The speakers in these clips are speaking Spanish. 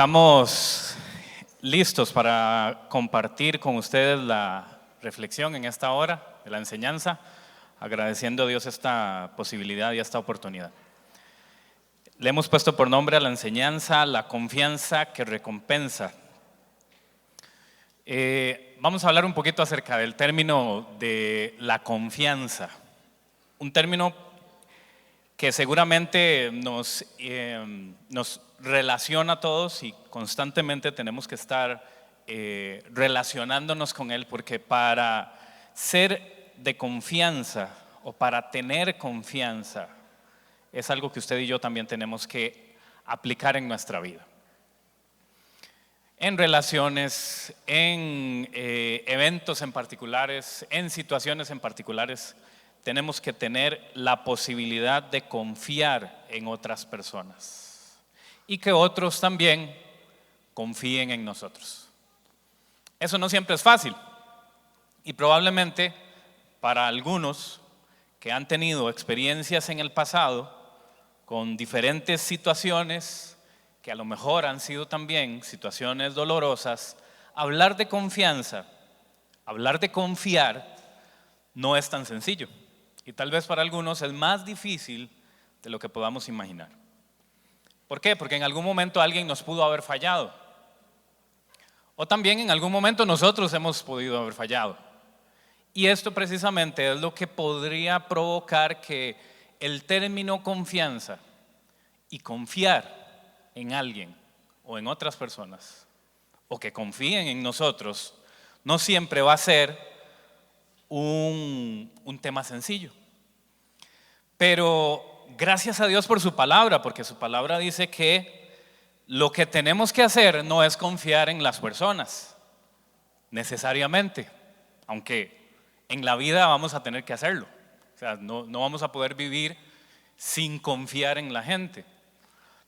Estamos listos para compartir con ustedes la reflexión en esta hora de la enseñanza, agradeciendo a Dios esta posibilidad y esta oportunidad. Le hemos puesto por nombre a la enseñanza la confianza que recompensa. Vamos a hablar un poquito acerca del término de la confianza, un término que seguramente nos relaciona a todos y constantemente tenemos que estar relacionándonos con él, porque para ser de confianza o para tener confianza es algo que usted y yo también tenemos que aplicar en nuestra vida. En relaciones, en eventos en particulares, en situaciones en particulares, tenemos que tener la posibilidad de confiar en otras personas y que otros también confíen en nosotros. Eso no siempre es fácil y probablemente para algunos que han tenido experiencias en el pasado con diferentes situaciones que a lo mejor han sido también situaciones dolorosas, hablar de confianza, hablar de confiar no es tan sencillo. Y tal vez para algunos es más difícil de lo que podamos imaginar. ¿Por qué? Porque en algún momento alguien nos pudo haber fallado. O también en algún momento nosotros hemos podido haber fallado. Y esto precisamente es lo que podría provocar que el término confianza y confiar en alguien o en otras personas, o que confíen en nosotros, no siempre va a ser un tema sencillo. Pero gracias a Dios por su palabra, porque su palabra dice que lo que tenemos que hacer no es confiar en las personas necesariamente, aunque en la vida vamos a tener que hacerlo. O sea, no vamos a poder vivir sin confiar en la gente.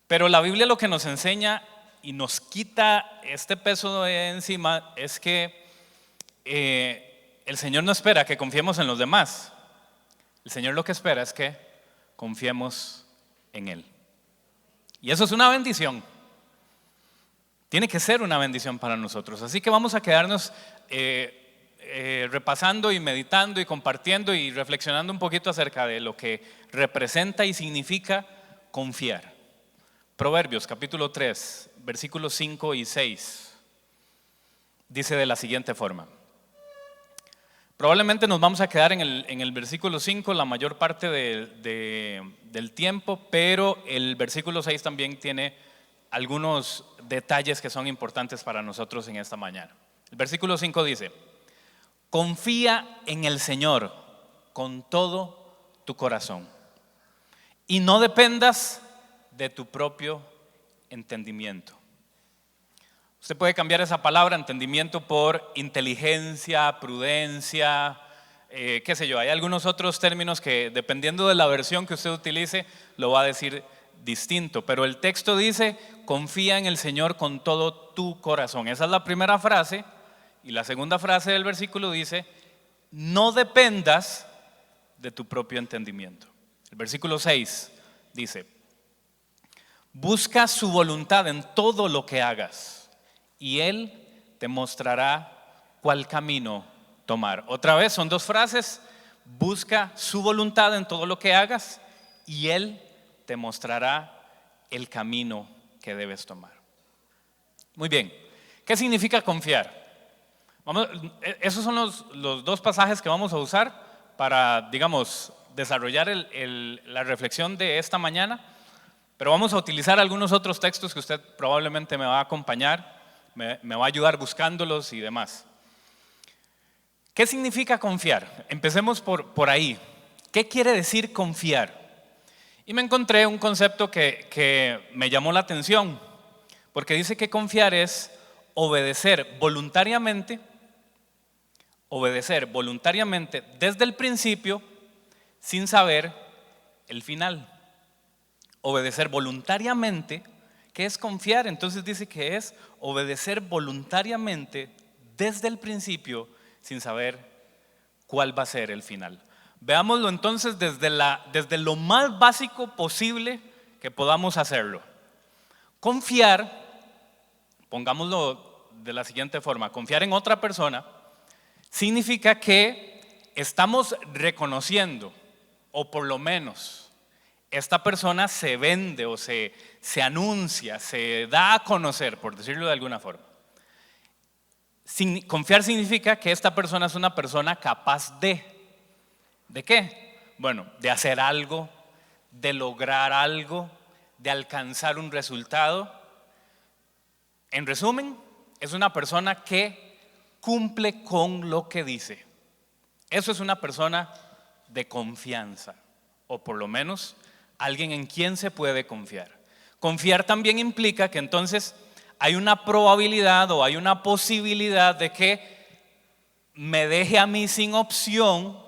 Pero la Biblia lo que nos enseña y nos quita este peso de encima es que el Señor no espera que confiemos en los demás. El Señor lo que espera es que confiemos en Él. Y eso es una bendición. Tiene que ser una bendición para nosotros. Así que vamos a quedarnos repasando y meditando y compartiendo y reflexionando un poquito acerca de lo que representa y significa confiar. Proverbios capítulo 3, versículos 5 y 6. Dice de la siguiente forma. Probablemente nos vamos a quedar en el versículo 5 la mayor parte del tiempo, pero el versículo 6 también tiene algunos detalles que son importantes para nosotros en esta mañana. El versículo 5 dice: confía en el Señor con todo tu corazón y no dependas de tu propio entendimiento. Usted puede cambiar esa palabra entendimiento por inteligencia, prudencia, qué sé yo. Hay algunos otros términos que dependiendo de la versión que usted utilice lo va a decir distinto. Pero el texto dice: confía en el Señor con todo tu corazón. Esa es la primera frase. Y la segunda frase del versículo dice: no dependas de tu propio entendimiento. El versículo 6 dice: busca su voluntad en todo lo que hagas y Él te mostrará cuál camino tomar. Otra vez, son dos frases: busca su voluntad en todo lo que hagas y Él te mostrará el camino que debes tomar. Muy bien, ¿qué significa confiar? Esos son los dos pasajes que vamos a usar para, digamos, desarrollar la reflexión de esta mañana. Pero vamos a utilizar algunos otros textos que usted probablemente me va a acompañar, me va a ayudar buscándolos y demás. ¿Qué significa confiar? Empecemos por ahí. ¿Qué quiere decir confiar? Y me encontré un concepto que me llamó la atención, porque dice que confiar es obedecer voluntariamente desde el principio sin saber el final. Obedecer voluntariamente, ¿qué es confiar? Entonces dice que es obedecer voluntariamente desde el principio sin saber cuál va a ser el final. Veámoslo entonces desde lo más básico posible que podamos hacerlo. Confiar pongámoslo de la siguiente forma, confiar en otra persona significa que estamos reconociendo, o por lo menos esta persona se vende o se anuncia, se da a conocer, por decirlo de alguna forma. Confiar significa que esta persona es una persona capaz ¿de qué? Bueno, de hacer algo, de lograr algo, de alcanzar un resultado. En resumen, es una persona que cumple con lo que dice. Eso es una persona de confianza, o por lo menos alguien en quien se puede confiar. Confiar también implica que entonces hay una probabilidad o hay una posibilidad de que me deje a mí sin opción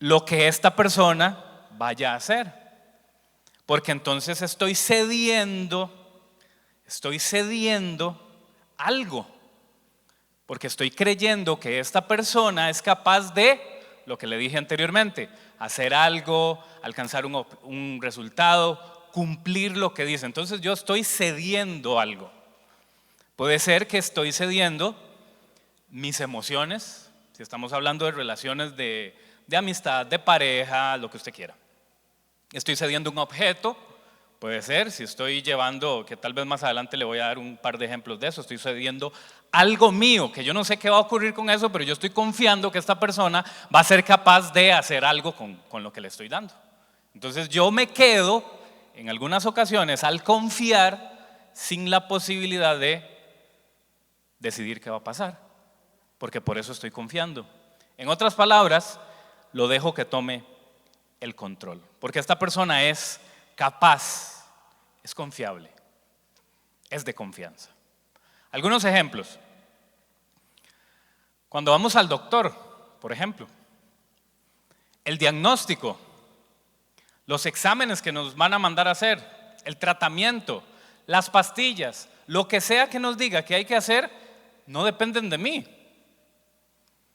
lo que esta persona vaya a hacer. Porque entonces estoy cediendo algo. Porque estoy creyendo que esta persona es capaz de, lo que le dije anteriormente, hacer algo, alcanzar un resultado, cumplir lo que dice. Entonces yo estoy cediendo algo. Puede ser que estoy cediendo mis emociones, si estamos hablando de relaciones de amistad, de pareja, lo que usted quiera. Estoy cediendo un objeto, puede ser, si estoy llevando, que tal vez más adelante le voy a dar un par de ejemplos de eso, estoy cediendo algo mío, que yo no sé qué va a ocurrir con eso, pero yo estoy confiando que esta persona va a ser capaz de hacer algo con lo que le estoy dando. Entonces yo me quedo, en algunas ocasiones, al confiar sin la posibilidad de decidir qué va a pasar, porque por eso estoy confiando. En otras palabras, lo dejo que tome el control, porque esta persona es capaz, es confiable, es de confianza. Algunos ejemplos. Cuando vamos al doctor, por ejemplo, el diagnóstico, los exámenes que nos van a mandar a hacer, el tratamiento, las pastillas, lo que sea que nos diga que hay que hacer, no dependen de mí,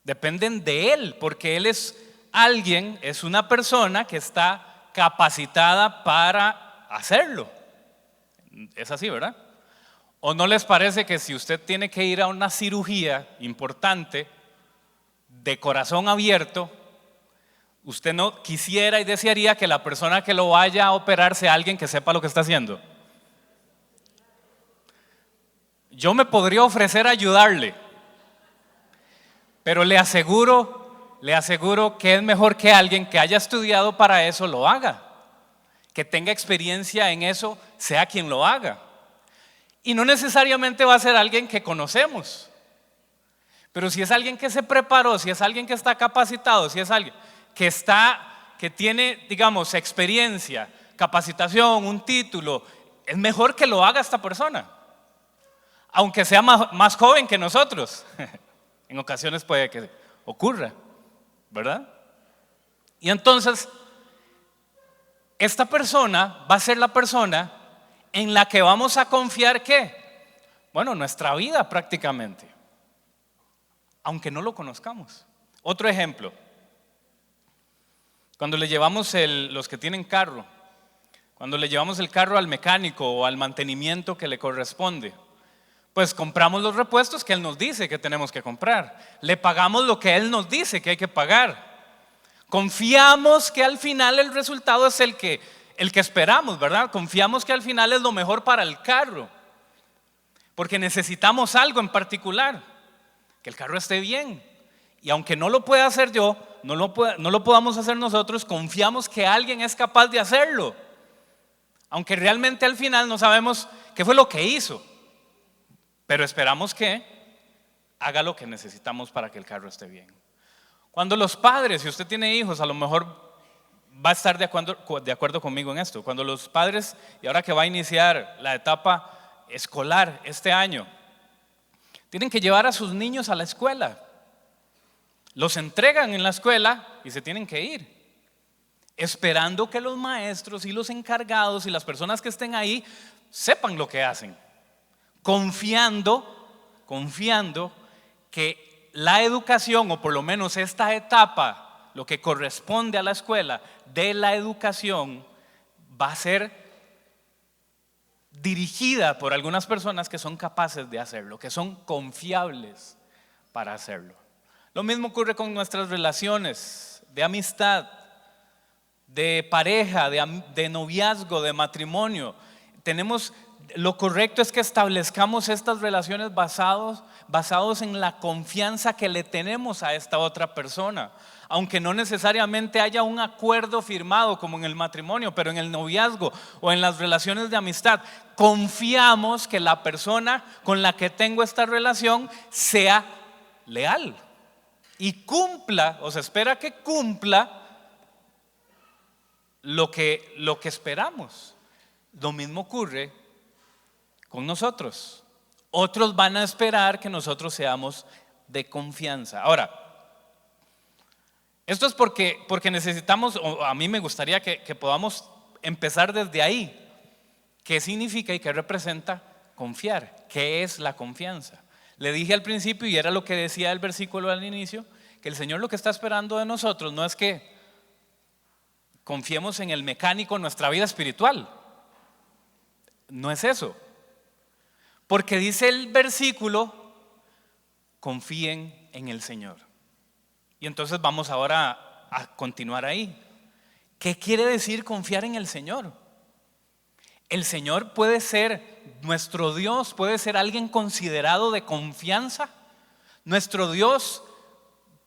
dependen de él, porque él es alguien, es una persona que está capacitada para hacerlo. Es así, ¿verdad? ¿O no les parece que si usted tiene que ir a una cirugía importante de corazón abierto, usted no quisiera y desearía que la persona que lo vaya a operar sea alguien que sepa lo que está haciendo? Yo me podría ofrecer a ayudarle, pero le aseguro que es mejor que alguien que haya estudiado para eso lo haga, que tenga experiencia en eso, sea quien lo haga. Y no necesariamente va a ser alguien que conocemos, pero si es alguien que se preparó, si es alguien que está capacitado, si es alguien que tiene, digamos, experiencia, capacitación, un título, es mejor que lo haga esta persona, aunque sea más joven que nosotros. En ocasiones puede que ocurra, ¿verdad? Y entonces, esta persona va a ser la persona en la que vamos a confiar, ¿qué? Bueno, nuestra vida prácticamente, aunque no lo conozcamos. Otro ejemplo, cuando le llevamos los que tienen carro, cuando le llevamos el carro al mecánico o al mantenimiento que le corresponde, pues compramos los repuestos que él nos dice que tenemos que comprar, le pagamos lo que él nos dice que hay que pagar, confiamos que al final el resultado es el que esperamos, ¿verdad? Confiamos que al final es lo mejor para el carro, porque necesitamos algo en particular, que el carro esté bien. Y aunque no lo pueda hacer yo, no lo podamos hacer nosotros, confiamos que alguien es capaz de hacerlo, aunque realmente al final no sabemos qué fue lo que hizo, pero esperamos que haga lo que necesitamos para que el carro esté bien. Cuando los padres, si usted tiene hijos, a lo mejor va a estar de acuerdo conmigo en esto. Cuando los padres, y ahora que va a iniciar la etapa escolar este año, tienen que llevar a sus niños a la escuela, los entregan en la escuela y se tienen que ir, esperando que los maestros y los encargados y las personas que estén ahí sepan lo que hacen, confiando que la educación, o por lo menos esta etapa, lo que corresponde a la escuela de la educación, va a ser dirigida por algunas personas que son capaces de hacerlo, que son confiables para hacerlo. Lo mismo ocurre con nuestras relaciones de amistad, de pareja, de noviazgo, de matrimonio. Lo correcto es que establezcamos estas relaciones basados en la confianza que le tenemos a esta otra persona. Aunque no necesariamente haya un acuerdo firmado como en el matrimonio, pero en el noviazgo o en las relaciones de amistad, confiamos que la persona con la que tengo esta relación sea leal y cumpla, o se espera que cumpla lo que esperamos. Lo mismo ocurre con nosotros. Otros van a esperar que nosotros seamos de confianza. Ahora, esto es porque necesitamos, o a mí me gustaría que podamos empezar desde ahí. ¿Qué significa y qué representa confiar? ¿Qué es la confianza? Le dije al principio, y era lo que decía el versículo al inicio, que el Señor lo que está esperando de nosotros no es que confiemos en el mecánico en nuestra vida espiritual. No es eso. Porque dice el versículo, confíen en el Señor. Y entonces vamos ahora a continuar ahí. ¿Qué quiere decir confiar en el Señor? El Señor puede ser nuestro Dios, puede ser alguien considerado de confianza. Nuestro Dios,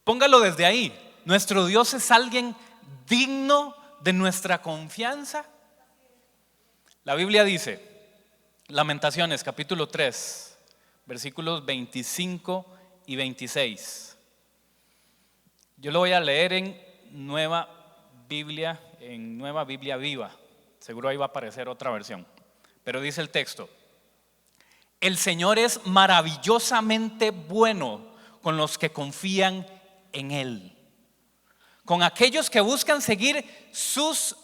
póngalo desde ahí, nuestro Dios es alguien digno de nuestra confianza. La Biblia dice, Lamentaciones capítulo 3, versículos 25 y 26. Yo lo voy a leer en Nueva Biblia Viva. Seguro ahí va a aparecer otra versión. Pero dice el texto: el Señor es maravillosamente bueno con los que confían en Él, con aquellos que buscan seguir sus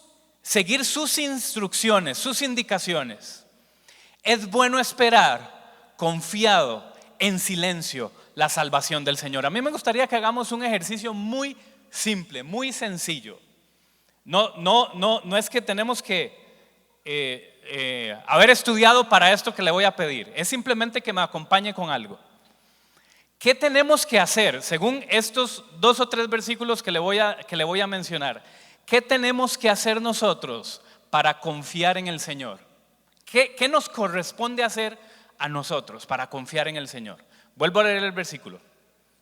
instrucciones, sus indicaciones. Es bueno esperar confiado en silencio la salvación del Señor. A mí me gustaría que hagamos un ejercicio muy simple, muy sencillo. No es que tenemos que haber estudiado para esto que le voy a pedir. Es simplemente que me acompañe con algo. ¿Qué tenemos que hacer según estos 2 o 3 versículos que le voy a mencionar? ¿Qué tenemos que hacer nosotros para confiar en el Señor? ¿Qué nos corresponde hacer a nosotros para confiar en el Señor? Vuelvo a leer el versículo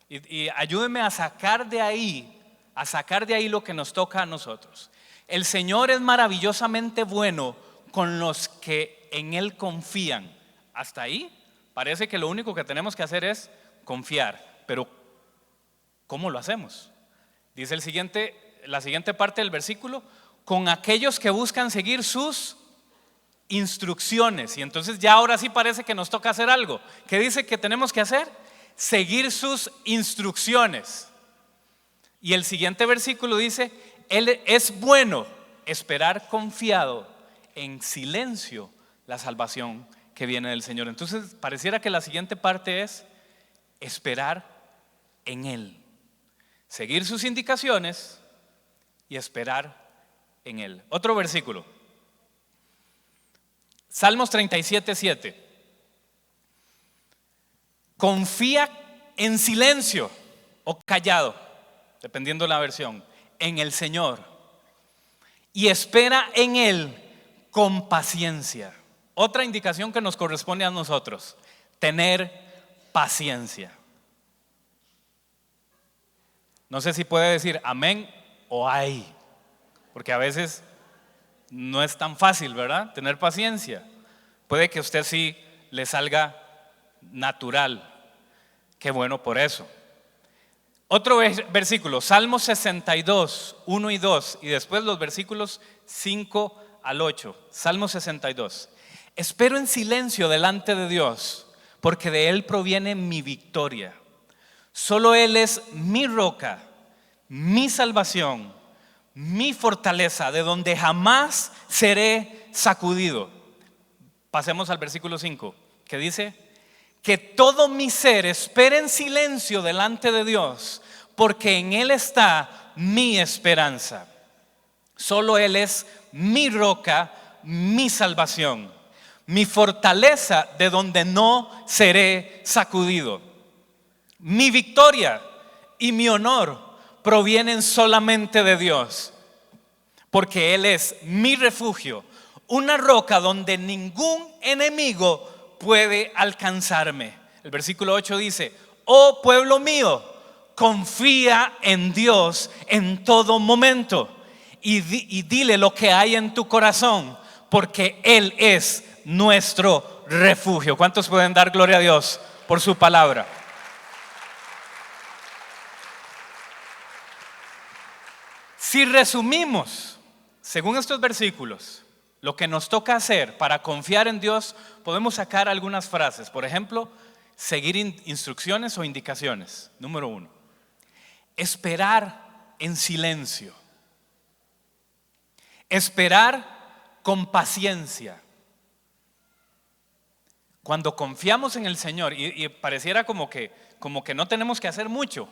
y ayúdenme a sacar de ahí lo que nos toca a nosotros. El Señor es maravillosamente bueno con los que en Él confían. Hasta ahí parece que lo único que tenemos que hacer es confiar, pero ¿cómo lo hacemos? Dice la siguiente parte del versículo: con aquellos que buscan seguir sus instrucciones. Y entonces ya ahora sí parece que nos toca hacer algo. ¿Qué dice que tenemos que hacer? Seguir sus instrucciones. Y el siguiente versículo dice: Él es bueno esperar confiado en silencio la salvación que viene del Señor. Entonces pareciera que la siguiente parte es esperar en Él, seguir sus indicaciones y esperar en Él. Otro versículo, Salmos 37:7. Confía en silencio o callado, dependiendo de la versión, en el Señor, y espera en Él con paciencia. Otra indicación que nos corresponde a nosotros: tener paciencia. No sé si puede decir amén o ay, porque a veces no es tan fácil, ¿verdad? Tener paciencia. Puede que a usted sí le salga natural. Qué bueno por eso. Otro versículo, Salmos 62, 1 y 2, y después los versículos 5 al 8. Salmo 62. Espero en silencio delante de Dios, porque de Él proviene mi victoria. Solo Él es mi roca, mi salvación, mi fortaleza, de donde jamás seré sacudido. Pasemos al versículo 5, que dice: que todo mi ser espere en silencio delante de Dios, porque en Él está mi esperanza. Solo Él es mi roca, mi salvación. mi fortaleza de donde no seré sacudido. Mi victoria y mi honor provienen solamente de Dios, porque Él es mi refugio, una roca donde ningún enemigo puede alcanzarme. El versículo 8 dice: oh pueblo mío, confía en Dios en todo momento y dile lo que hay en tu corazón, porque Él es nuestro refugio. ¿Cuántos pueden dar gloria a Dios por su palabra? Si resumimos, según estos versículos, lo que nos toca hacer para confiar en Dios, podemos sacar algunas frases. Por ejemplo, seguir instrucciones o indicaciones. Número 1, esperar en silencio. Esperar con paciencia. Cuando confiamos en el Señor, y pareciera como que no tenemos que hacer mucho,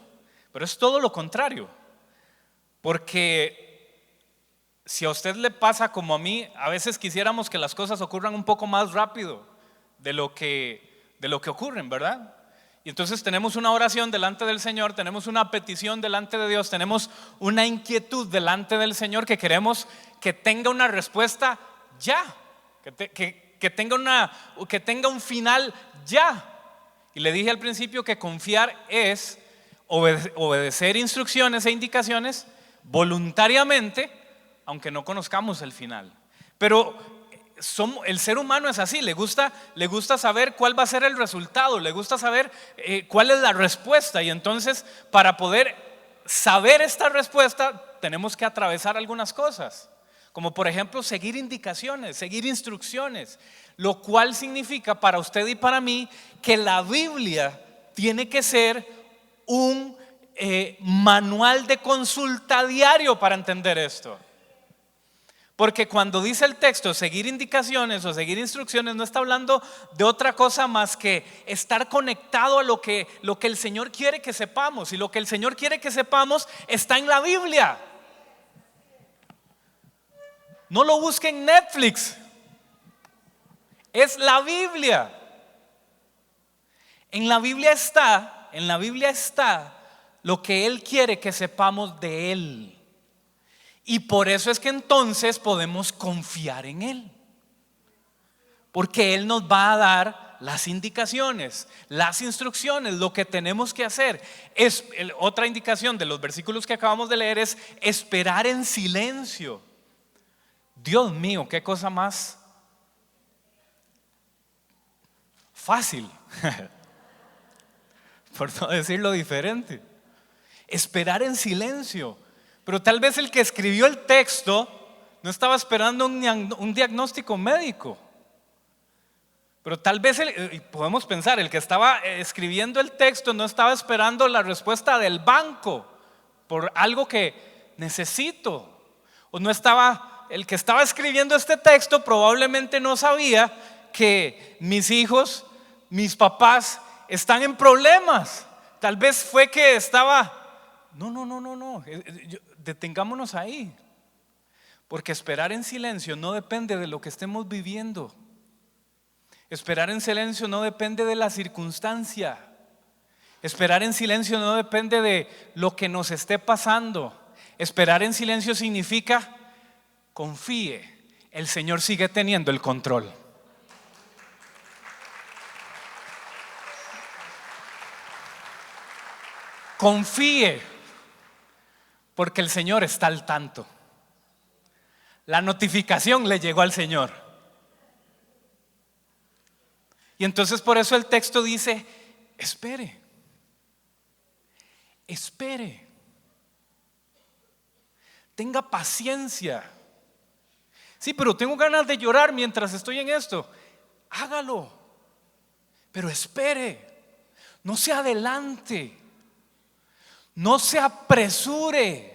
pero es todo lo contrario. Porque si a usted le pasa como a mí, a veces quisiéramos que las cosas ocurran un poco más rápido de lo que ocurren, ¿verdad? Y entonces tenemos una oración delante del Señor, tenemos una petición delante de Dios, tenemos una inquietud delante del Señor que queremos que tenga una respuesta ya, que tenga un final ya. Y le dije al principio que confiar es obedecer instrucciones e indicaciones voluntariamente, aunque no conozcamos el final. Pero el ser humano es así, le gusta saber cuál va a ser el resultado, le gusta saber cuál es la respuesta. Y entonces, para poder saber esta respuesta, tenemos que atravesar algunas cosas, como por ejemplo seguir indicaciones, seguir instrucciones, lo cual significa para usted y para mí que la Biblia tiene que ser un manual de consulta diario para entender esto. Porque cuando dice el texto seguir indicaciones o seguir instrucciones, no está hablando de otra cosa más que estar conectado a lo que el Señor quiere que sepamos. Y lo que el Señor quiere que sepamos está en la Biblia. No lo busque en Netflix, es la Biblia. En la Biblia está lo que Él quiere que sepamos de Él. Y por eso es que entonces podemos confiar en Él, porque Él nos va a dar las indicaciones, las instrucciones, lo que tenemos que hacer. Otra indicación de los versículos que acabamos de leer es esperar en silencio. Dios mío, qué cosa más fácil, por no decirlo diferente. Esperar en silencio. Pero tal vez el que escribió el texto no estaba esperando un diagnóstico médico. Pero tal vez podemos pensar, el que estaba escribiendo el texto no estaba esperando la respuesta del banco por algo que necesito. O no estaba, el que estaba escribiendo este texto probablemente no sabía que mis hijos, mis papás están en problemas. Tal vez fue que estaba... No. Detengámonos ahí. Porque esperar en silencio no depende de lo que estemos viviendo. Esperar en silencio no depende de la circunstancia. Esperar en silencio no depende de lo que nos esté pasando. Esperar en silencio significa: confíe, el Señor sigue teniendo el control. Confíe, porque el Señor está al tanto. La notificación le llegó al Señor. Y entonces por eso el texto dice: espere. Tenga paciencia. Sí, pero tengo ganas de llorar mientras estoy en esto. Hágalo. Pero espere. No se adelante. No se apresure.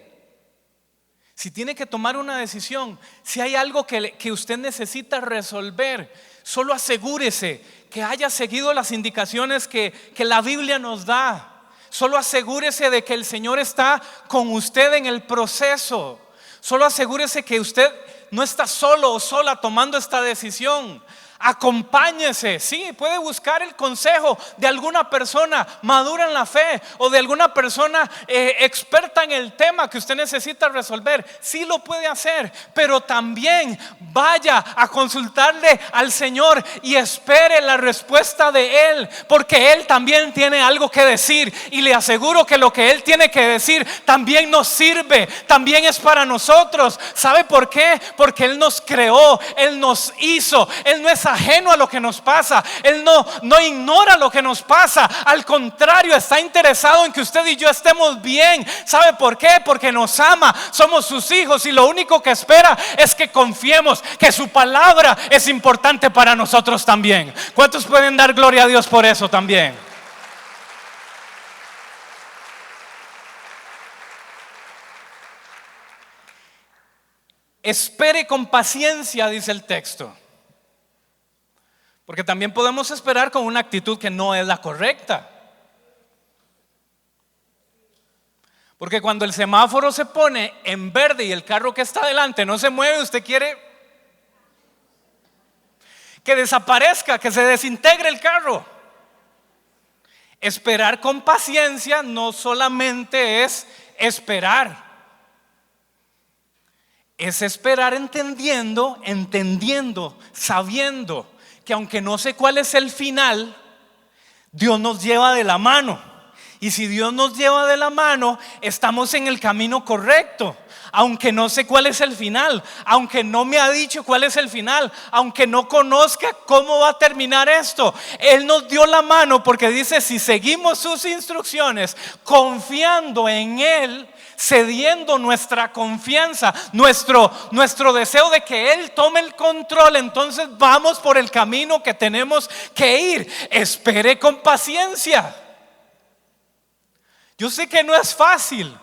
Si tiene que tomar una decisión, si hay algo que usted necesita resolver, solo asegúrese que haya seguido las indicaciones que la Biblia nos da. Solo asegúrese de que el Señor está con usted en el proceso. Solo asegúrese que usted no está solo o sola tomando esta decisión. Acompáñese, sí, puede buscar el consejo de alguna persona madura en la fe o de alguna persona experta en el tema que usted necesita resolver. Sí lo puede hacer, pero también vaya a consultarle al Señor y espere la respuesta de Él, porque Él también tiene algo que decir, y le aseguro que lo que Él tiene que decir también nos sirve, también es para nosotros. ¿Sabe por qué? Porque Él nos creó, Él nos hizo, Él no es ajeno a lo que nos pasa, Él no ignora lo que nos pasa, al contrario, está interesado en que usted y yo estemos bien. ¿Sabe por qué? Porque nos ama, somos sus hijos, y lo único que espera es que confiemos que su palabra es importante para nosotros también. ¿Cuántos pueden dar gloria a Dios por eso también? Espere con paciencia, dice el texto. Porque también podemos esperar con una actitud que no es la correcta. Porque cuando el semáforo se pone en verde y el carro que está adelante no se mueve, usted quiere que desaparezca, que se desintegre el carro. Esperar con paciencia no solamente es esperar, es esperar entendiendo, sabiendo que aunque no sé cuál es el final, Dios nos lleva de la mano. Y si Dios nos lleva de la mano, estamos en el camino correcto. Aunque no sé cuál es el final, aunque no me ha dicho cuál es el final, aunque no conozca cómo va a terminar esto, Él nos dio la mano, porque dice: si seguimos sus instrucciones, confiando en Él, cediendo nuestra confianza, nuestro deseo de que Él tome el control, entonces vamos por el camino que tenemos que ir. Espere con paciencia. Yo sé que no es fácil.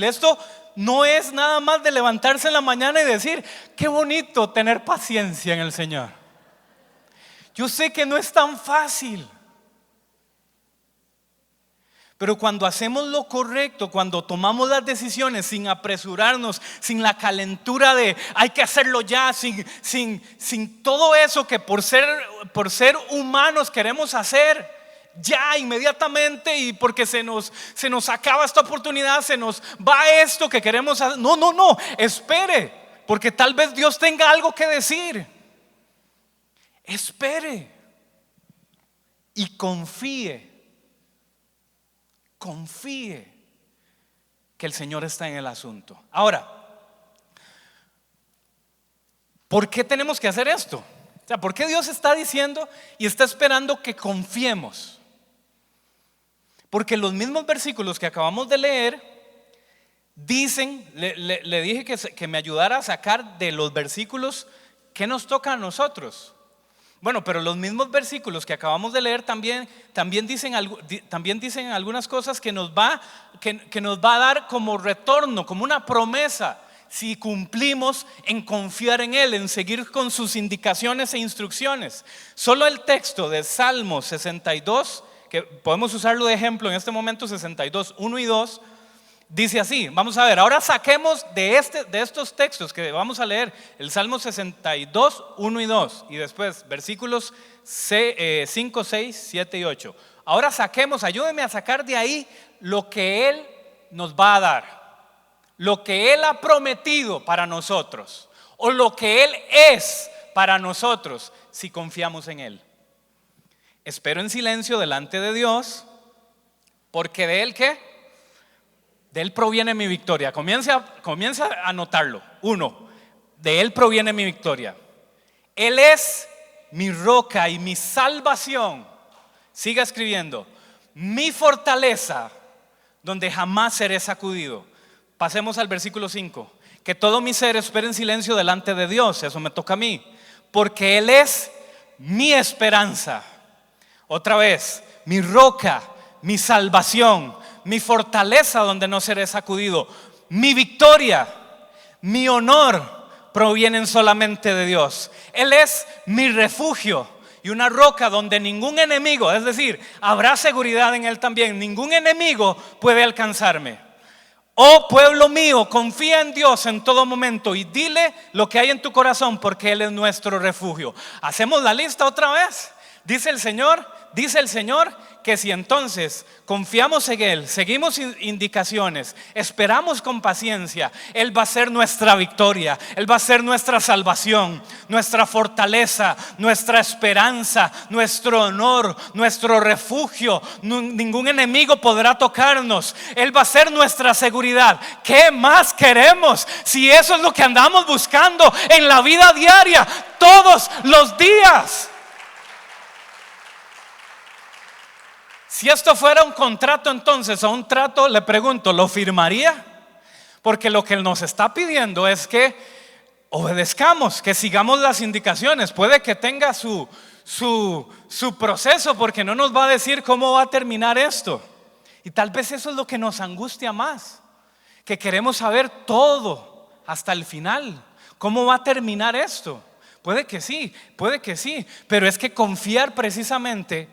Esto no es nada más de levantarse en la mañana y decir: qué bonito tener paciencia en el Señor. Yo sé que no es tan fácil. Pero cuando hacemos lo correcto, cuando tomamos las decisiones sin apresurarnos, sin la calentura de hay que hacerlo ya, sin todo eso que por ser humanos queremos hacer ya inmediatamente, y porque se nos acaba esta oportunidad, se nos va esto que queremos hacer. No, espere, porque tal vez Dios tenga algo que decir. Espere y confíe que el Señor está en el asunto. Ahora, ¿por qué tenemos que hacer esto? O sea, ¿por qué Dios está diciendo y está esperando que confiemos? Porque los mismos versículos que acabamos de leer dicen, le dije que me ayudara a sacar de los versículos que nos toca a nosotros. Bueno, pero los mismos versículos que acabamos de leer también dicen algunas cosas que nos va a dar como retorno, como una promesa, si cumplimos en confiar en Él, en seguir con sus indicaciones e instrucciones. Solo el texto de Salmo 62, que podemos usarlo de ejemplo en este momento, 62, 1 y 2, dice así. Vamos a ver, ahora saquemos de estos textos que vamos a leer, el Salmo 62, 1 y 2, y después versículos 5, 6, 7 y 8. Ahora saquemos, ayúdenme a sacar de ahí lo que Él nos va a dar, lo que Él ha prometido para nosotros, o lo que Él es para nosotros si confiamos en Él. Espero en silencio delante de Dios, porque de Él, ¿qué? De Él proviene mi victoria. Comienza a anotarlo. 1, de Él proviene mi victoria. Él es mi roca y mi salvación. Siga escribiendo: mi fortaleza, donde jamás seré sacudido. Pasemos al versículo 5. Que todo mi ser espere en silencio delante de Dios. Eso me toca a mí, porque Él es mi esperanza. Otra vez: mi roca, mi salvación, mi fortaleza, donde no seré sacudido. Mi victoria, mi honor provienen solamente de Dios. Él es mi refugio y una roca donde ningún enemigo, es decir, habrá seguridad en Él también, ningún enemigo puede alcanzarme. Oh pueblo mío, confía en Dios en todo momento y dile lo que hay en tu corazón, porque Él es nuestro refugio. Hacemos la lista otra vez. Dice el Señor que si entonces confiamos en Él, seguimos indicaciones, esperamos con paciencia, Él va a ser nuestra victoria, Él va a ser nuestra salvación, nuestra fortaleza, nuestra esperanza, nuestro honor, nuestro refugio. Ningún enemigo podrá tocarnos. Él va a ser nuestra seguridad. ¿Qué más queremos? Si eso es lo que andamos buscando en la vida diaria, todos los días. Si esto fuera un contrato entonces, o un trato, le pregunto, ¿lo firmaría? Porque lo que Él nos está pidiendo es que obedezcamos, que sigamos las indicaciones. Puede que tenga su proceso, porque no nos va a decir cómo va a terminar esto. Y tal vez eso es lo que nos angustia más, que queremos saber todo hasta el final. ¿Cómo va a terminar esto? Puede que sí, pero es que confiar precisamente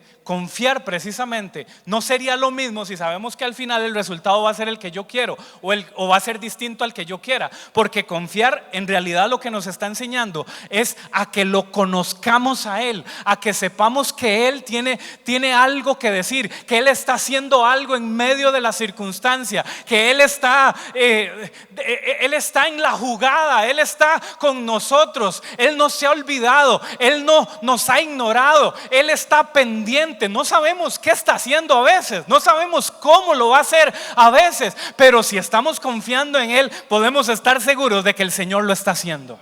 no sería lo mismo si sabemos que al final el resultado va a ser el que yo quiero o va a ser distinto al que yo quiera. Porque confiar en realidad lo que nos está enseñando es a que lo conozcamos a Él, a que sepamos que Él tiene algo que decir, que Él está haciendo algo en medio de la circunstancia, que Él está en la jugada, Él está con nosotros, Él no se ha olvidado, Él no nos ha ignorado, Él está pendiente. No sabemos qué está haciendo a veces, no sabemos cómo lo va a hacer a veces, pero si estamos confiando en Él, podemos estar seguros de que el Señor lo está haciendo.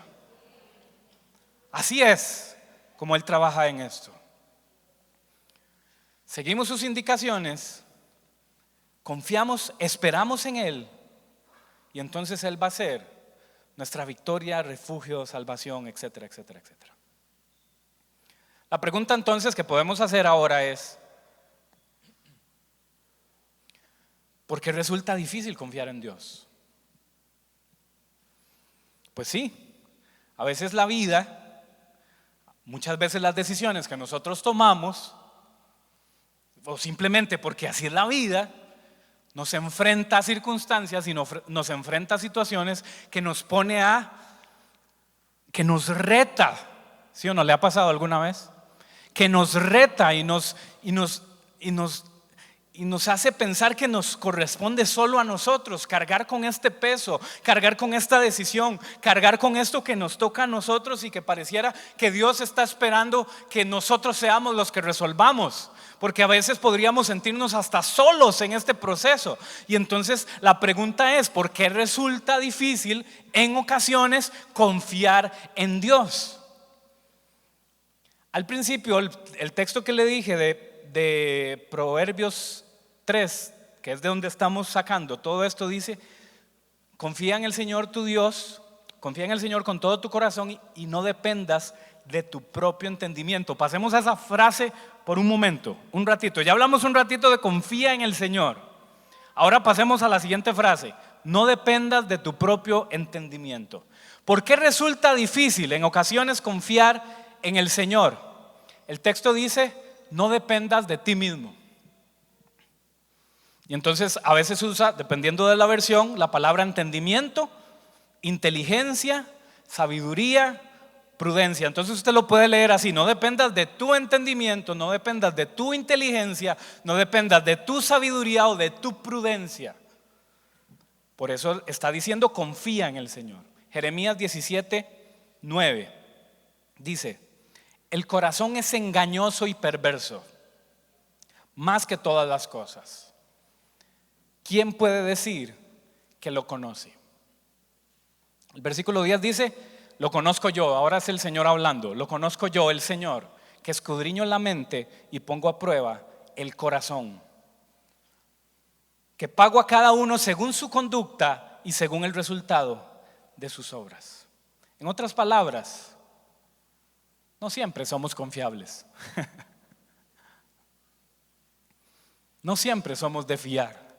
Así es como Él trabaja en esto. Seguimos sus indicaciones, confiamos, esperamos en Él, y entonces Él va a ser nuestra victoria, refugio, salvación, etcétera, etcétera, etcétera. La pregunta entonces que podemos hacer ahora es: ¿por qué resulta difícil confiar en Dios? Pues sí, a veces la vida, muchas veces las decisiones que nosotros tomamos, o simplemente porque así es la vida, nos enfrenta a circunstancias y nos enfrenta a situaciones que nos pone que nos reta. ¿Sí o no le ha pasado alguna vez? Que nos reta y nos hace pensar que nos corresponde solo a nosotros cargar con este peso, cargar con esta decisión, cargar con esto que nos toca a nosotros, y que pareciera que Dios está esperando que nosotros seamos los que resolvamos, porque a veces podríamos sentirnos hasta solos en este proceso. Y entonces la pregunta es: ¿por qué resulta difícil en ocasiones confiar en Dios? Al principio, el texto que le dije de Proverbios 3, que es de donde estamos sacando todo esto, dice: confía en el Señor tu Dios, confía en el Señor con todo tu corazón y no dependas de tu propio entendimiento. Pasemos a esa frase por un momento, un ratito. Ya hablamos un ratito de confía en el Señor. Ahora pasemos a la siguiente frase: no dependas de tu propio entendimiento. ¿Por qué resulta difícil en ocasiones confiar en el Señor? El texto dice: no dependas de ti mismo. Y entonces a veces usa, dependiendo de la versión, la palabra entendimiento, inteligencia, sabiduría, prudencia. Entonces usted lo puede leer así: no dependas de tu entendimiento, no dependas de tu inteligencia, no dependas de tu sabiduría o de tu prudencia. Por eso está diciendo: confía en el Señor. Jeremías 17:9 dice: el corazón es engañoso y perverso, más que todas las cosas. ¿Quién puede decir que lo conoce? El versículo 10 dice: lo conozco yo. Ahora es el Señor hablando. Lo conozco yo, el Señor, que escudriño la mente y pongo a prueba el corazón, que pago a cada uno según su conducta y según el resultado de sus obras. En otras palabras, no siempre somos confiables. No siempre somos de fiar.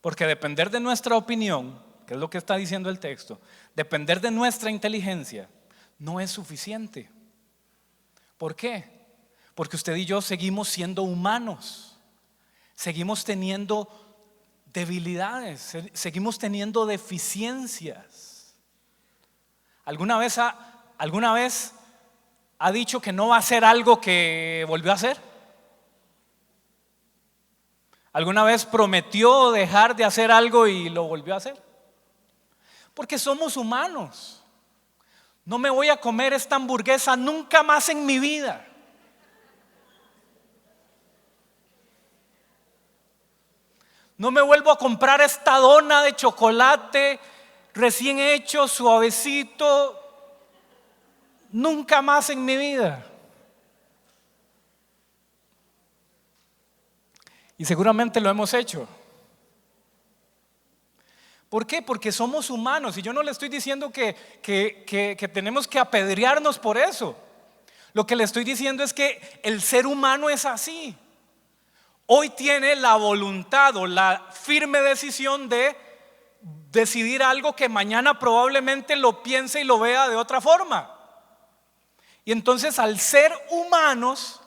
Porque depender de nuestra opinión, que es lo que está diciendo el texto, depender de nuestra inteligencia, no es suficiente. ¿Por qué? Porque usted y yo seguimos siendo humanos. Seguimos teniendo debilidades, seguimos teniendo deficiencias. ¿Alguna vez ha dicho que no va a hacer algo que volvió a hacer? ¿Alguna vez prometió dejar de hacer algo y lo volvió a hacer? Porque somos humanos. No me voy a comer esta hamburguesa nunca más en mi vida. No me vuelvo a comprar esta dona de chocolate recién hecho, suavecito, nunca más en mi vida. Y seguramente lo hemos hecho. ¿Por qué? Porque somos humanos. Y yo no le estoy diciendo que tenemos que apedrearnos por eso. Lo que le estoy diciendo es que el ser humano es así. Hoy tiene la voluntad o la firme decisión de decidir algo que mañana probablemente lo piense y lo vea de otra forma. Y entonces al ser humanos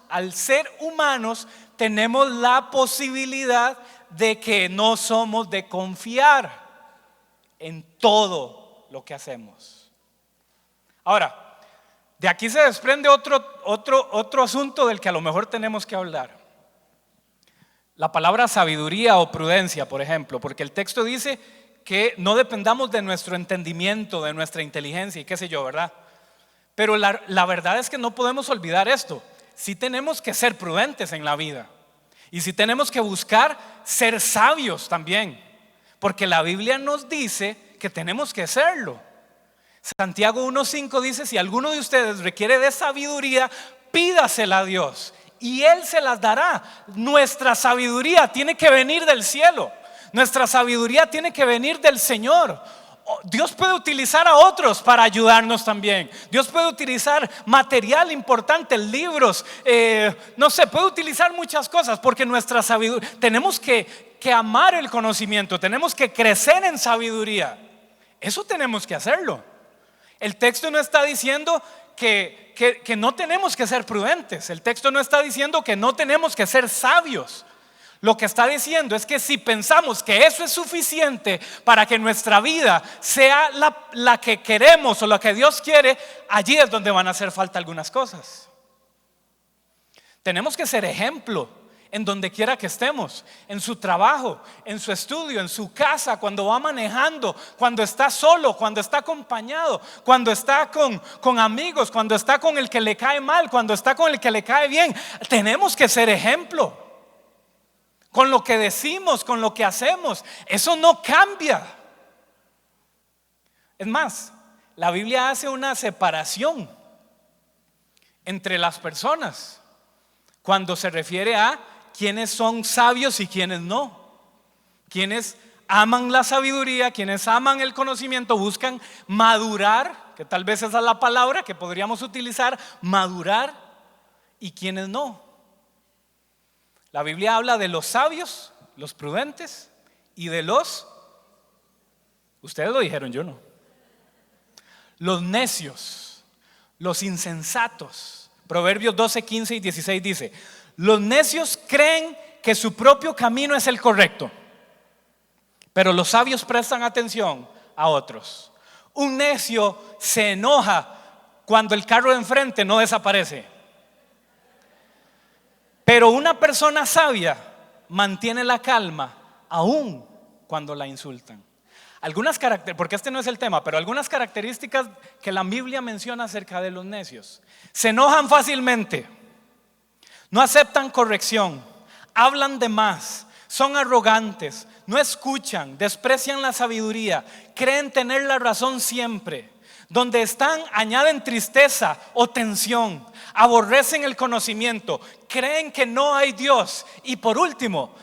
tenemos la posibilidad de que no somos de confiar en todo lo que hacemos. Ahora, de aquí se desprende otro asunto del que a lo mejor tenemos que hablar. La palabra sabiduría o prudencia, por ejemplo, porque el texto dice que no dependamos de nuestro entendimiento, de nuestra inteligencia y qué sé yo, ¿verdad? Pero la verdad es que no podemos olvidar esto. Sí tenemos que ser prudentes en la vida y sí tenemos que buscar ser sabios también, porque la Biblia nos dice que tenemos que serlo. Santiago 1:5 dice: si alguno de ustedes requiere de sabiduría, pídasela a Dios y Él se las dará. Nuestra sabiduría tiene que venir del cielo. Nuestra sabiduría tiene que venir del Señor. Dios puede utilizar a otros para ayudarnos también. Dios puede utilizar material importante, libros, no sé, puede utilizar muchas cosas, porque nuestra sabiduría, tenemos que amar el conocimiento, tenemos que crecer en sabiduría. Eso tenemos que hacerlo. El texto no está diciendo que no tenemos que ser prudentes. El texto no está diciendo que no tenemos que ser sabios. Lo que está diciendo es que si pensamos que eso es suficiente para que nuestra vida sea la que queremos o la que Dios quiere, allí es donde van a hacer falta algunas cosas. Tenemos que ser ejemplo en donde quiera que estemos, en su trabajo, en su estudio, en su casa, cuando va manejando, cuando está solo, cuando está acompañado, cuando está con amigos, cuando está con el que le cae mal, cuando está con el que le cae bien. Tenemos que ser ejemplo. Con lo que decimos, con lo que hacemos, eso no cambia. Es más, la Biblia hace una separación entre las personas cuando se refiere a quienes son sabios y quienes no. Quienes aman la sabiduría, quienes aman el conocimiento, buscan madurar, que tal vez esa es la palabra que podríamos utilizar, madurar, y quienes no. La Biblia habla de los sabios, los prudentes, y de ustedes lo dijeron, yo no, los necios, los insensatos. Proverbios 12, 15 y 16 dice: los necios creen que su propio camino es el correcto, pero los sabios prestan atención a otros. Un necio se enoja cuando el carro de enfrente no desaparece, pero una persona sabia mantiene la calma aún cuando la insultan. Algunas características, porque este no es el tema, pero algunas características que la Biblia menciona acerca de los necios: se enojan fácilmente, no aceptan corrección, hablan de más, son arrogantes, no escuchan, desprecian la sabiduría, creen tener la razón siempre. Donde están añaden tristeza o tensión, aborrecen el conocimiento, creen que no hay Dios y por último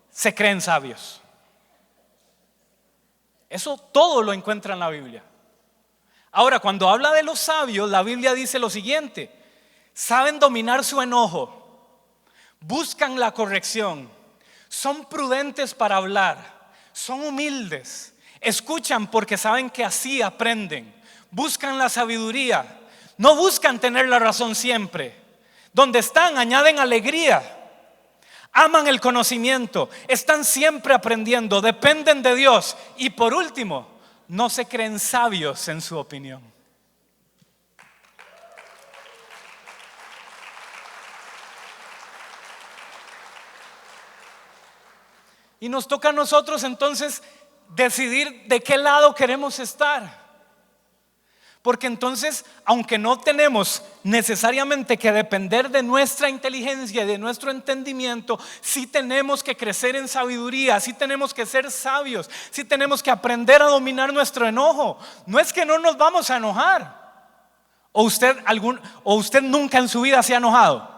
se creen sabios. Eso todo lo encuentra en la Biblia. Ahora, cuando habla de los sabios, la Biblia dice lo siguiente: saben dominar su enojo, buscan la corrección, son prudentes para hablar, son humildes, escuchan porque saben que así aprenden, buscan la sabiduría, no buscan tener la razón siempre. Donde están añaden alegría, aman el conocimiento, están siempre aprendiendo, dependen de Dios y por último, no se creen sabios en su opinión. Y nos toca a nosotros entonces decidir de qué lado queremos estar. Porque entonces, aunque no tenemos necesariamente que depender de nuestra inteligencia y de nuestro entendimiento, sí tenemos que crecer en sabiduría, sí tenemos que ser sabios, sí tenemos que aprender a dominar nuestro enojo. No es que no nos vamos a enojar. ¿O usted nunca en su vida se ha enojado?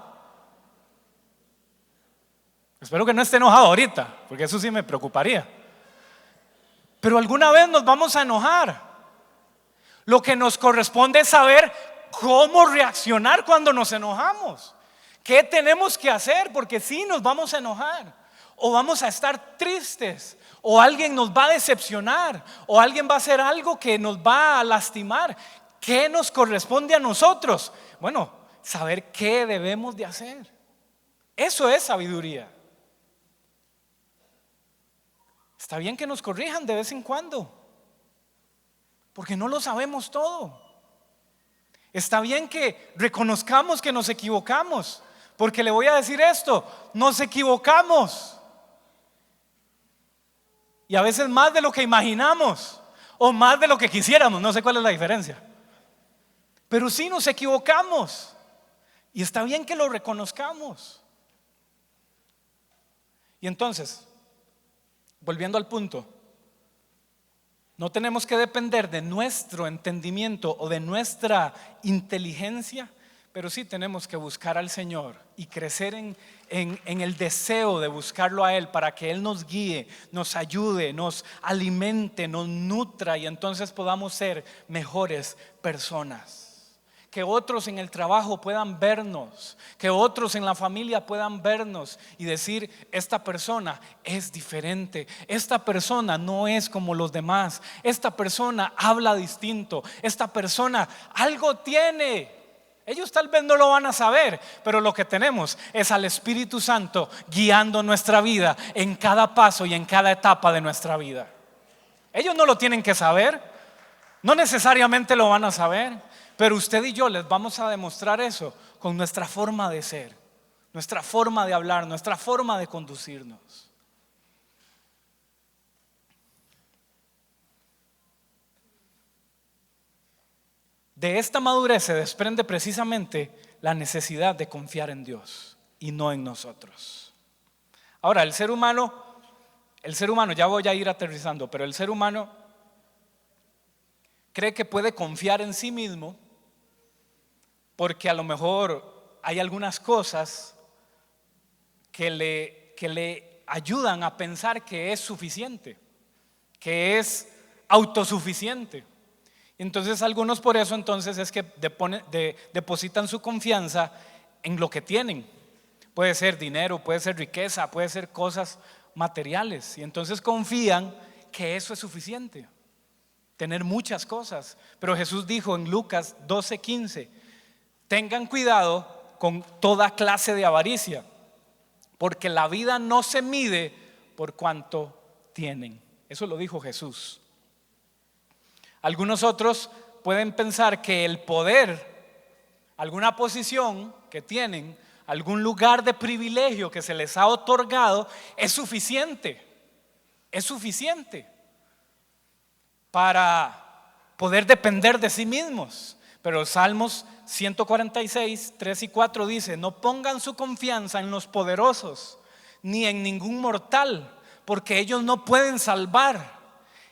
Espero que no esté enojado ahorita, porque eso sí me preocuparía. Pero alguna vez nos vamos a enojar. Lo que nos corresponde es saber cómo reaccionar cuando nos enojamos. ¿Qué tenemos que hacer? Porque sí nos vamos a enojar. O vamos a estar tristes. O alguien nos va a decepcionar. O alguien va a hacer algo que nos va a lastimar. ¿Qué nos corresponde a nosotros? Bueno, saber qué debemos de hacer. Eso es sabiduría. Está bien que nos corrijan de vez en cuando, porque no lo sabemos todo. Está bien que reconozcamos que nos equivocamos, porque le voy a decir esto, nos equivocamos. Y a veces más de lo que imaginamos, o más de lo que quisiéramos, no sé cuál es la diferencia. Pero sí nos equivocamos, y está bien que lo reconozcamos. Y entonces, volviendo al punto, no tenemos que depender de nuestro entendimiento o de nuestra inteligencia, pero sí tenemos que buscar al Señor y crecer en el deseo de buscarlo a Él para que Él nos guíe, nos ayude, nos alimente, nos nutra y entonces podamos ser mejores personas. Que otros en el trabajo puedan vernos, que otros en la familia puedan vernos y decir, esta persona es diferente, esta persona no es como los demás, esta persona habla distinto, esta persona algo tiene. Ellos tal vez no lo van a saber, pero lo que tenemos es al Espíritu Santo guiando nuestra vida en cada paso y en cada etapa de nuestra vida. Ellos no lo tienen que saber, no necesariamente lo van a saber. Pero usted y yo les vamos a demostrar eso con nuestra forma de ser, nuestra forma de hablar, nuestra forma de conducirnos. De esta madurez se desprende precisamente la necesidad de confiar en Dios y no en nosotros. Ahora, el ser humano, ya voy a ir aterrizando, pero el ser humano cree que puede confiar en sí mismo porque a lo mejor hay algunas cosas que le ayudan a pensar que es suficiente, que es autosuficiente. Entonces algunos por eso entonces es que depositan su confianza en lo que tienen. Puede ser dinero, puede ser riqueza, puede ser cosas materiales. Y entonces confían que eso es suficiente, tener muchas cosas. Pero Jesús dijo en Lucas 12:15, tengan cuidado con toda clase de avaricia, porque la vida no se mide por cuanto tienen. Eso lo dijo Jesús. Algunos otros pueden pensar que el poder, alguna posición que tienen, algún lugar de privilegio que se les ha otorgado es suficiente para poder depender de sí mismos. Pero Salmos 146, 3 y 4 dice, no pongan su confianza en los poderosos, ni en ningún mortal, porque ellos no pueden salvar.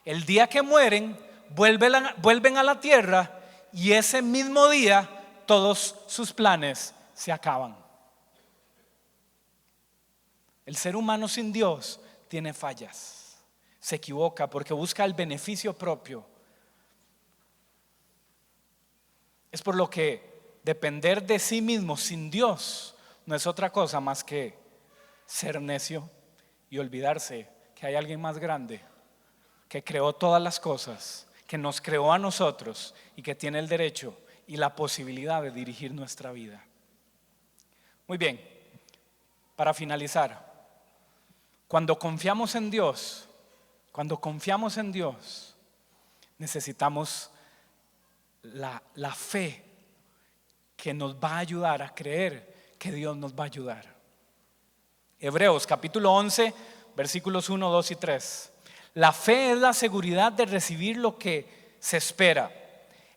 El día que mueren, vuelven a la tierra y ese mismo día todos sus planes se acaban. El ser humano sin Dios tiene fallas, se equivoca porque busca el beneficio propio. Es por lo que depender de sí mismo sin Dios no es otra cosa más que ser necio y olvidarse que hay alguien más grande que creó todas las cosas, que nos creó a nosotros y que tiene el derecho y la posibilidad de dirigir nuestra vida. Muy bien, para finalizar, Cuando confiamos en Dios, necesitamos la fe que nos va a ayudar a creer que Dios nos va a ayudar. Hebreos capítulo 11, versículos 1, 2 y 3. La fe es la seguridad de recibir lo que se espera.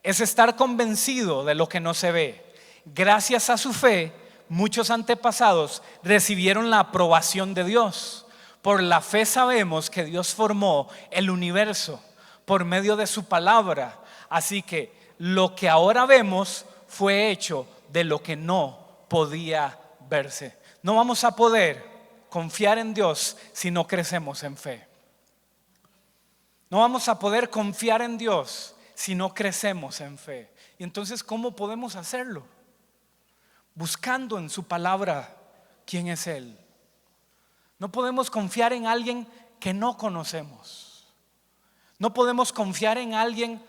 Es estar convencido de lo que no se ve. Gracias a su fe, muchos antepasados recibieron la aprobación de Dios. Por la fe sabemos que Dios formó el universo por medio de su palabra. Así que lo que ahora vemos fue hecho de lo que no podía verse. No vamos a poder confiar en Dios si no crecemos en fe. No vamos a poder confiar en Dios si no crecemos en fe. Y entonces, ¿cómo podemos hacerlo? Buscando en su palabra quién es Él. No podemos confiar en alguien que no conocemos. No podemos confiar en alguien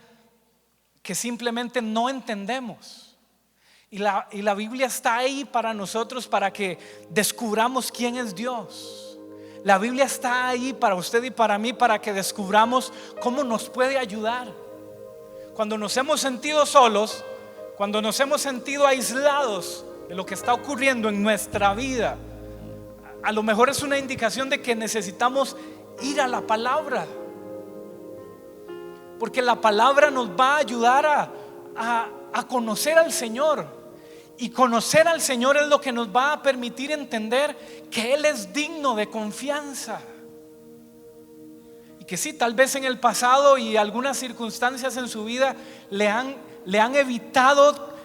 que simplemente no entendemos. Y la Biblia está ahí para nosotros, para que descubramos quién es Dios. La Biblia está ahí para usted y para mí, para que descubramos cómo nos puede ayudar. Cuando nos hemos sentido solos, cuando nos hemos sentido aislados de lo que está ocurriendo en nuestra vida, a lo mejor es una indicación de que necesitamos ir a la palabra, porque la palabra nos va a ayudar a conocer al Señor. Y conocer al Señor es lo que nos va a permitir entender que Él es digno de confianza. Y que sí, tal vez en el pasado y algunas circunstancias en su vida le han evitado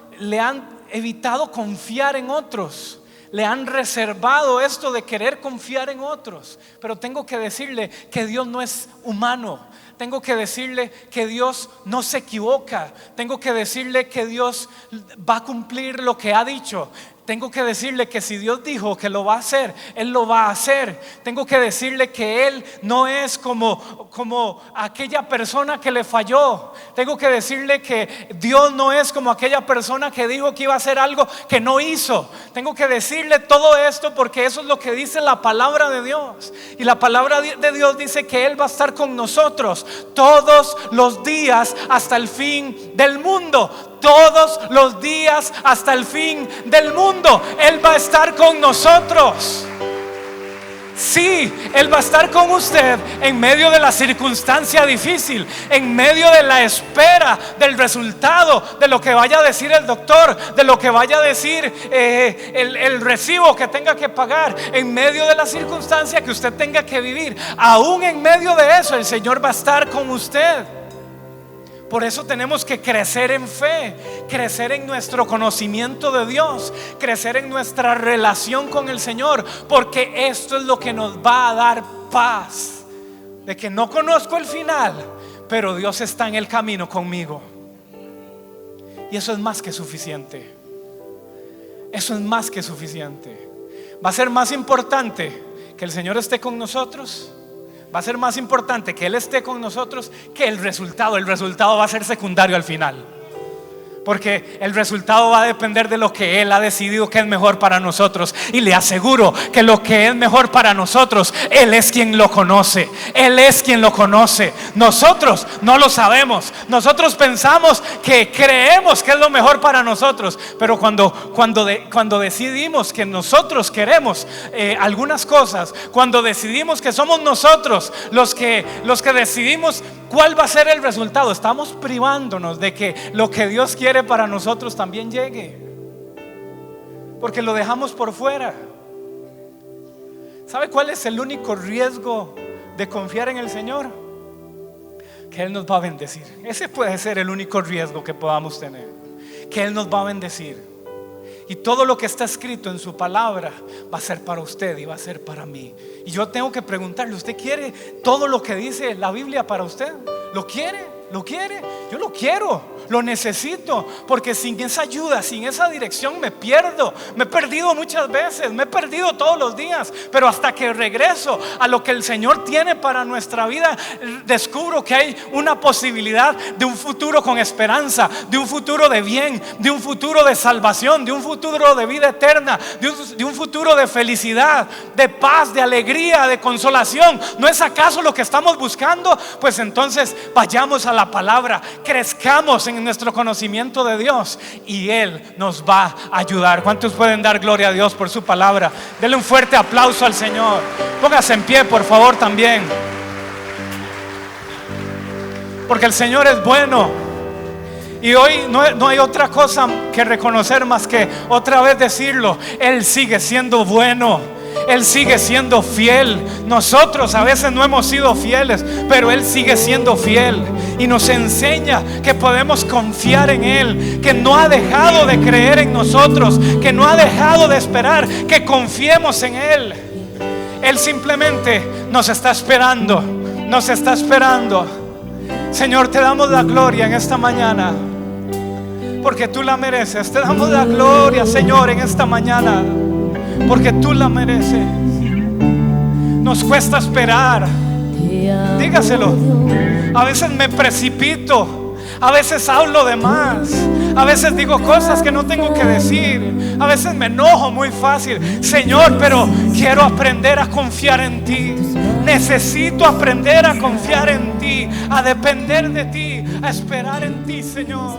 confiar en otros. Le han reservado esto de querer confiar en otros. Pero tengo que decirle que Dios no es humano. Tengo que decirle que Dios no se equivoca. Tengo que decirle que Dios va a cumplir lo que ha dicho. Tengo que decirle que si Dios dijo que lo va a hacer, Él lo va a hacer. Tengo que decirle que Él no es como aquella persona que le falló. Tengo que decirle que Dios no es como aquella persona que dijo que iba a hacer algo que no hizo. Tengo que decirle todo esto porque eso es lo que dice la palabra de Dios. Y la palabra de Dios dice que Él va a estar con nosotros todos los días hasta el fin del mundo. Todos los días hasta el fin del mundo Él va a estar con nosotros. Sí, Él va a estar con usted en medio de la circunstancia difícil, en medio de la espera del resultado, de lo que vaya a decir el doctor, de lo que vaya a decir el recibo que tenga que pagar, en medio de la circunstancia que usted tenga que vivir. Aún en medio de eso el Señor va a estar con usted. Por eso tenemos que crecer en fe, crecer en nuestro conocimiento de Dios, crecer en nuestra relación con el Señor, porque esto es lo que nos va a dar paz. De que no conozco el final, pero Dios está en el camino conmigo. Y eso es más que suficiente. Eso es más que suficiente. Va a ser más importante que el Señor esté con nosotros. Va a ser más importante que Él esté con nosotros que el resultado. El resultado va a ser secundario al final, porque el resultado va a depender de lo que Él ha decidido que es mejor para nosotros. Y le aseguro que lo que es mejor para nosotros, Él es quien lo conoce. Él es quien lo conoce. Nosotros no lo sabemos. Nosotros pensamos que creemos que es lo mejor para nosotros. Pero cuando decidimos que nosotros queremos algunas cosas, cuando decidimos que somos nosotros los que decidimos cuál va a ser el resultado, estamos privándonos de que lo que Dios quiere para nosotros también llegue, porque lo dejamos por fuera. ¿Sabe cuál es el único riesgo de confiar en el Señor? Que Él nos va a bendecir. Ese puede ser el único riesgo que podamos tener, que Él nos va a bendecir. Y todo lo que está escrito en su palabra va a ser para usted y va a ser para mí. Y yo tengo que preguntarle: ¿usted quiere todo lo que dice la Biblia para usted? ¿Lo quiere? ¿Lo quiere? Yo lo quiero. lo necesito, porque sin esa ayuda, sin esa dirección me pierdo. Me he perdido muchas veces, me he perdido todos los días, pero hasta que regreso a lo que el Señor tiene para nuestra vida, descubro que hay una posibilidad de un futuro con esperanza, de un futuro de bien, de un futuro de salvación, de un futuro de vida eterna, de un futuro de felicidad, de paz, de alegría, de consolación. ¿No es acaso lo que estamos buscando? Pues entonces vayamos a la palabra, crezcamos en nuestro conocimiento de Dios y Él nos va a ayudar. ¿Cuántos pueden dar gloria a Dios por su palabra? Denle un fuerte aplauso al Señor. Póngase en pie, por favor, también, porque el Señor es bueno. Y hoy no hay otra cosa que reconocer más que otra vez decirlo: Él sigue siendo bueno, Él sigue siendo fiel. Nosotros a veces no hemos sido fieles, pero Él sigue siendo fiel y nos enseña que podemos confiar en Él, que no ha dejado de creer en nosotros, que no ha dejado de esperar que confiemos en Él. Él simplemente nos está esperando, nos está esperando. Señor, te damos la gloria en esta mañana, porque tú la mereces. Te damos la gloria, Señor, en esta mañana, porque tú la mereces. Nos cuesta esperar. Dígaselo. A veces me precipito, a veces hablo de más, a veces digo cosas que no tengo que decir, a veces me enojo muy fácil. Señor, pero quiero aprender a confiar en ti. Necesito aprender a confiar en ti, a depender de ti, a esperar en ti, Señor.